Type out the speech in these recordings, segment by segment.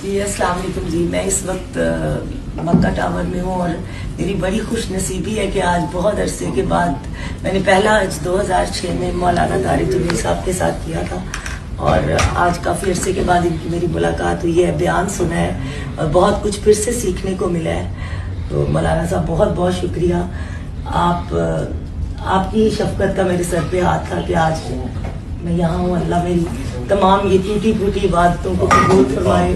جی السلام علیکم جی، میں اس وقت مکہ ٹاور میں ہوں اور میری بڑی خوش نصیبی ہے کہ آج بہت عرصے کے بعد میں نے پہلا حج 2006 میں مولانا طارق جبیل صاحب کے ساتھ کیا تھا اور آج کافی عرصے کے بعد ان کی میری ملاقات ہوئی ہے، بیان سنا ہے اور بہت کچھ پھر سے سیکھنے کو ملا ہے. تو مولانا صاحب بہت بہت شکریہ. آپ کی شفقت کا میرے سر پہ ہاتھ تھا کہ آج میں یہاں ہوں. اللہ میری تمام یہ ٹوٹی پھوٹی عبادتوں کو قبول فرمائے،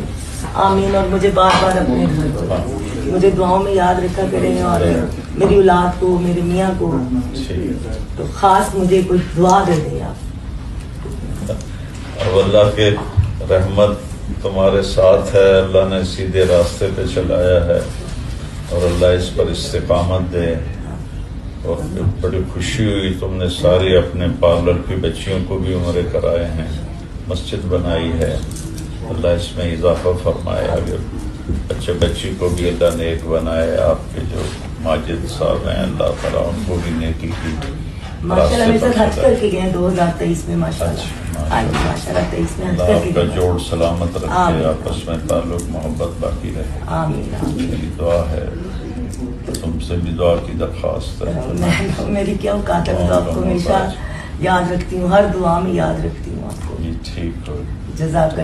آمین. اور مجھے بار بار اپنے مجھے دعاؤں میں یاد رکھا کریں اور میری اولاد کو، میرے میاں کو تو خاص مجھے کوئی دعا دے دیں آپ. اب اللہ کے رحمت تمہارے ساتھ ہے، اللہ نے سیدھے راستے پہ چلایا ہے اور اللہ اس پر استقامت دے. اور بڑی خوشی ہوئی تم نے ساری اپنے پارلر کی بچیوں کو بھی عمرے کرائے ہیں، مسجد بنائی ہے، اللہ اس میں اضافہ فرمائے. اگر بچے بچی کو بھی اللہ نیک بنائے. آپ کے جو ماجد صاحب ہیں اللہ تعالیٰ ان کو بھی نیکی کی. ماشاءاللہ میرے ساتھ حج کر کے گئے 2023 میں. ماشاءاللہ اللہ آپ کا جوڑ سلامت رکھے، آپس میں تعلق محبت باقی رہے. آمین. میری دعا ہے، تم سے بھی دعا کی درخواست ہے. میری کیا اوقات ہے، میں آپ کو ہمیشہ یاد رکھتی ہوں، ہر دعا میں یاد رکھتی ہوں آپ کو. ٹھیک ہو. جزاک